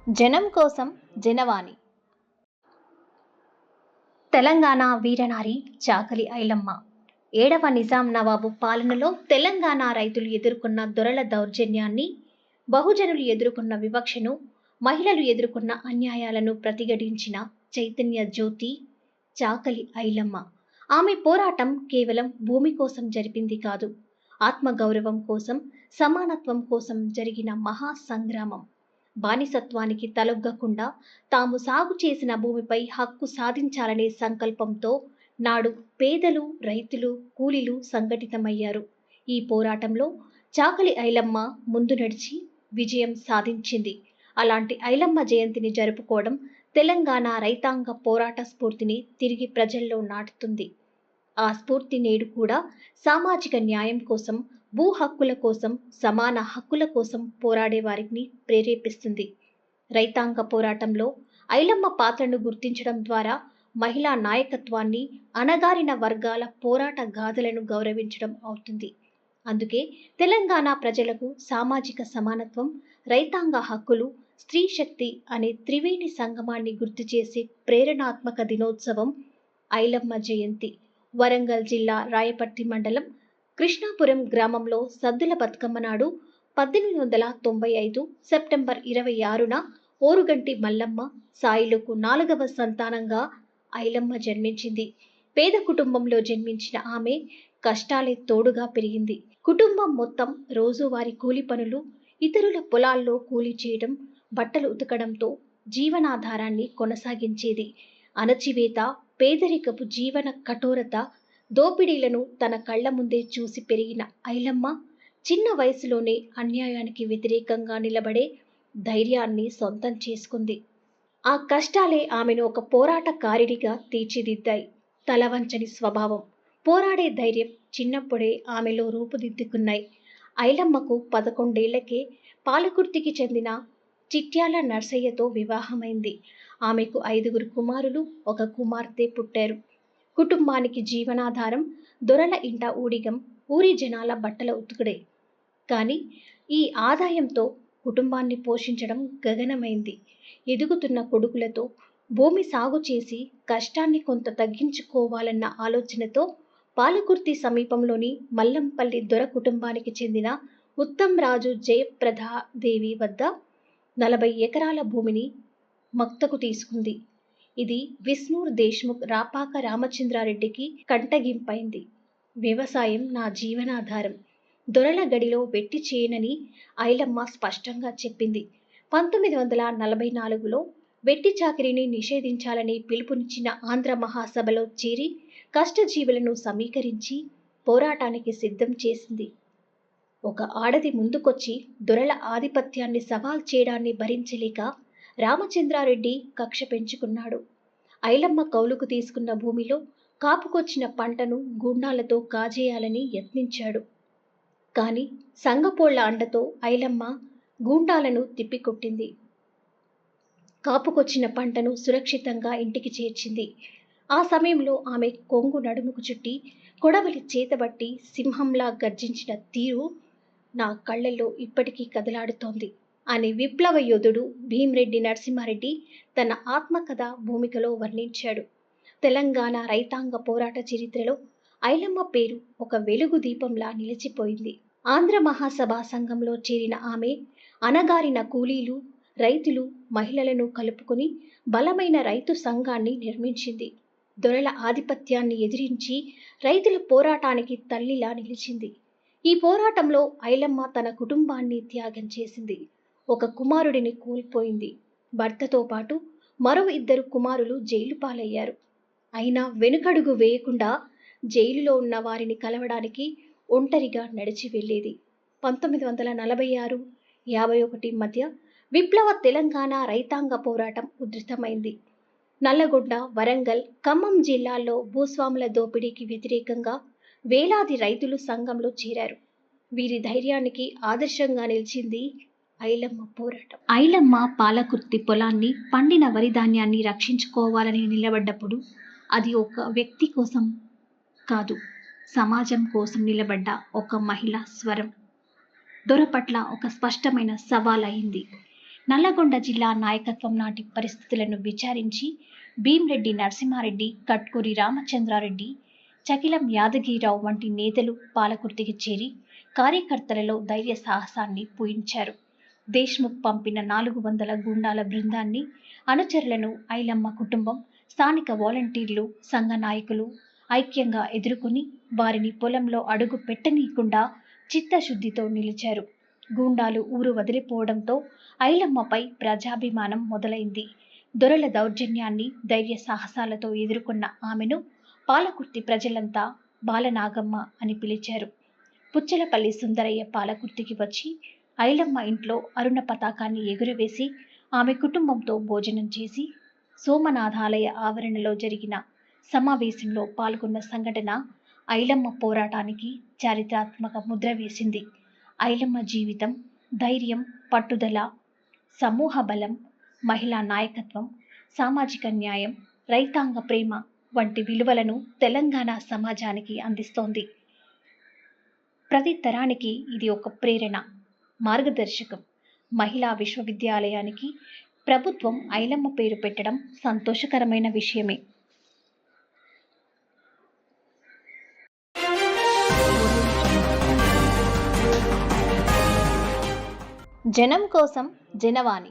జనం కోసం జనవాణి. తెలంగాణ వీరనారి చాకలి ఐలమ్మ. 7వ నిజాం నవాబు పాలనలో తెలంగాణ రైతులు ఎదుర్కొన్న దొరల దౌర్జన్యాన్ని, బహుజనులు ఎదుర్కొన్న వివక్షను, మహిళలు ఎదుర్కొన్న అన్యాయాలను ప్రతిఘటించిన చైతన్య జ్యోతి చాకలి ఐలమ్మ. ఆమె పోరాటం కేవలం భూమి కోసం జరిపింది కాదు, ఆత్మగౌరవం కోసం, సమానత్వం కోసం జరిగిన మహా సంగ్రామం. బానిసత్వానికి తలొగ్గకుండా తాము సాగు చేసిన భూమిపై హక్కు సాధించాలనే సంకల్పంతో నాడు పేదలు, రైతులు, కూలీలు సంఘటితమయ్యారు. ఈ పోరాటంలో చాకలి ఐలమ్మ ముందు నడిచి విజయం సాధించింది. అలాంటి ఐలమ్మ జయంతిని జరుపుకోవడం తెలంగాణ రైతాంగ పోరాట స్ఫూర్తిని తిరిగి ప్రజల్లో నాటుతుంది. ఆ స్ఫూర్తి నేడు కూడా సామాజిక న్యాయం కోసం, భూ హక్కుల కోసం, సమాన హక్కుల కోసం పోరాడే వారిని ప్రేరేపిస్తుంది. రైతాంగ పోరాటంలో ఐలమ్మ పాత్రను గుర్తించడం ద్వారా మహిళా నాయకత్వాన్ని, అణగారిన వర్గాల పోరాట గాథలను గౌరవించడం అవుతుంది. అందుకే తెలంగాణ ప్రజలకు సామాజిక సమానత్వం, రైతాంగ హక్కులు, స్త్రీ శక్తి అనే త్రివేణి సంగమాన్ని గుర్తు చేసే ప్రేరణాత్మక దినోత్సవం ఐలమ్మ జయంతి. వరంగల్ జిల్లా రాయపర్తి మండలం కృష్ణాపురం గ్రామంలో సద్దుల బతుకమ్మ నాడు 1895 సెప్టెంబర్ 26న ఓరుగంటి మల్లమ్మ సాయిలకు 4వ సంతానంగా ఐలమ్మ జన్మించింది. పేద కుటుంబంలో జన్మించిన ఆమె కష్టాలే తోడుగా పెరిగింది. కుటుంబం మొత్తం రోజువారీ కూలి పనులు, ఇతరుల పొలాల్లో కూలి చేయడం, బట్టలు ఉతకడంతో జీవనాధారాన్ని కొనసాగించేది. అణచివేత, పేదరికపు జీవన కఠోరత, దోపిడీలను తన కళ్ల ముందే చూసి పెరిగిన ఐలమ్మ చిన్న వయసులోనే అన్యాయానికి వ్యతిరేకంగా నిలబడే ధైర్యాన్ని సొంతం చేసుకుంది. ఆ కష్టాలే ఆమెను ఒక పోరాటకారిణిగా తీర్చిదిద్దాయి. తలవంచని స్వభావం, పోరాడే ధైర్యం చిన్నప్పుడే ఆమెలో రూపుదిద్దుకున్నాయి. ఐలమ్మకు 11 ఏళ్లకే పాలకుర్తికి చెందిన చిట్యాల నర్సయ్యతో వివాహమైంది. ఆమెకు 5 కుమారులు, 1 కుమార్తె పుట్టారు. కుటుంబానికి జీవనాధారం దొరల ఇంట ఊడిగం, ఊరి జనాల బట్టల ఉతుకుడే. కానీ ఈ ఆదాయంతో కుటుంబాన్ని పోషించడం గగనమైంది. ఎదుగుతున్న కొడుకులతో భూమి సాగు చేసి కష్టాన్ని కొంత తగ్గించుకోవాలన్న ఆలోచనతో పాలకుర్తి సమీపంలోని మల్లంపల్లి దొర కుటుంబానికి చెందిన ఉత్తంరాజు జయప్రదాదేవి వద్ద 40 ఎకరాల భూమిని మక్తకు తీసుకుంది. ఇది విష్ణూర్ దేశ్ముఖ్ రాపాక రామచంద్రారెడ్డికి కంటగింపైంది. వ్యవసాయం నా జీవనాధారం, దొరల గడిలో వెట్టి చేయనని ఐలమ్మ స్పష్టంగా చెప్పింది. 1944లో వెట్టి చాకిరీని నిషేధించాలని పిలుపునిచ్చిన ఆంధ్ర మహాసభలో చేరి కష్టజీవులను సమీకరించి పోరాటానికి సిద్ధం చేసింది. ఒక ఆడది ముందుకొచ్చి దొరల ఆధిపత్యాన్ని సవాల్ చేయడాన్ని భరించలేక రామచంద్రారెడ్డి కక్ష పెంచుకున్నాడు. ఐలమ్మ కౌలుకు తీసుకున్న భూమిలో కాపుకొచ్చిన పంటను గూండాలతో కాజేయాలని యత్నించాడు. కానీ సంగపోళ్ల అండతో ఐలమ్మ గూండాలను తిప్పికొట్టింది. కాపుకొచ్చిన పంటను సురక్షితంగా ఇంటికి చేర్చింది. ఆ సమయంలో ఆమె కొంగు నడుముకు చుట్టి కొడవలి చేతబట్టి సింహంలా గర్జించిన తీరు నా కళ్ళల్లో ఇప్పటికీ కదలాడుతోంది అని విప్లవ యోధుడు భీమ్రెడ్డి నరసింహారెడ్డి తన ఆత్మకథ భూమికలో వర్ణించాడు. తెలంగాణ రైతాంగ పోరాట చరిత్రలో ఐలమ్మ పేరు ఒక వెలుగు దీపంలా నిలిచిపోయింది. ఆంధ్ర మహాసభ సంఘంలో చేరిన ఆమె అణగారిన కూలీలు, రైతులు, మహిళలను కలుపుకొని బలమైన రైతు సంఘాన్ని నిర్మించింది. దొరల ఆధిపత్యాన్ని ఎదిరించి రైతుల పోరాటానికి తల్లిలా నిలిచింది. ఈ పోరాటంలో ఐలమ్మ తన కుటుంబాన్ని త్యాగం చేసింది. 1 కుమారుడిని కోల్పోయింది. భర్తతో పాటు మరో 2 కుమారులు జైలు పాలయ్యారు. అయినా వెనుకడుగు వేయకుండా జైలులో ఉన్న వారిని కలవడానికి ఒంటరిగా నడిచి వెళ్ళేది. 1946-51 మధ్య విప్లవ తెలంగాణ రైతాంగ పోరాటం ఉధృతమైంది. నల్లగొండ, వరంగల్, ఖమ్మం జిల్లాల్లో భూస్వాముల దోపిడీకి వ్యతిరేకంగా వేలాది రైతులు సంఘంలో చేరారు. వీరి ధైర్యానికి ఆదర్శంగా నిలిచింది ఐలమ్మ పోరాటం. ఐలమ్మ పాలకుర్తి పొలాన్ని, పండిన వరి ధాన్యాన్ని రక్షించుకోవాలని నిలబడ్డప్పుడు అది ఒక వ్యక్తి కోసం కాదు, సమాజం కోసం నిలబడ్డ ఒక మహిళ స్వరం. దొర పట్ల ఒక స్పష్టమైన సవాల్ అయింది. నల్లగొండ జిల్లా నాయకత్వం నాటి పరిస్థితులను విచారించి భీమ్రెడ్డి నరసింహారెడ్డి, కట్కూరి రామచంద్రారెడ్డి, చకిలం యాదగిరిరావు వంటి నేతలు పాలకుర్తికి చేరి కార్యకర్తలలో ధైర్య సాహసాన్ని పూయించారు. దేశ్ముఖ్ పంపిన 400 గూండాల బృందాన్ని, అనుచరులను ఐలమ్మ కుటుంబం, స్థానిక వాలంటీర్లు, సంఘ నాయకులు ఐక్యంగా ఎదుర్కొని వారిని పొలంలో అడుగు పెట్టనీయకుండా చిత్తశుద్ధితో నిలిచారు. గూండాలు ఊరు వదిలిపోవడంతో ఐలమ్మపై ప్రజాభిమానం మొదలైంది. దొరల దౌర్జన్యాన్ని ధైర్య సాహసాలతో ఎదుర్కొన్న ఆమెను పాలకుర్తి ప్రజలంతా బాలనాగమ్మ అని పిలిచారు. పుచ్చలపల్లి సుందరయ్య పాలకుర్తికి వచ్చి ఐలమ్మ ఇంట్లో అరుణ పతాకాన్ని ఎగురవేసి ఆమె కుటుంబంతో భోజనం చేసి సోమనాథాలయ ఆవరణలో జరిగిన సమావేశంలో పాల్గొన్న సంఘటన ఐలమ్మ పోరాటానికి చారిత్రాత్మక ముద్ర వేసింది. ఐలమ్మ జీవితం, ధైర్యం, పట్టుదల, సమూహ బలం, మహిళా నాయకత్వం, సామాజిక న్యాయం, రైతాంగ ప్రేమ వంటి విలువలను తెలంగాణ సమాజానికి అందిస్తోంది. ప్రతి తరానికి ఇది ఒక ప్రేరణ, మార్గదర్శకం. మహిళా విశ్వవిద్యాలయానికి ప్రభుత్వం ఐలమ్మ పేరు పెట్టడం సంతోషకరమైన విషయమే. జనం కోసం జనవాణి.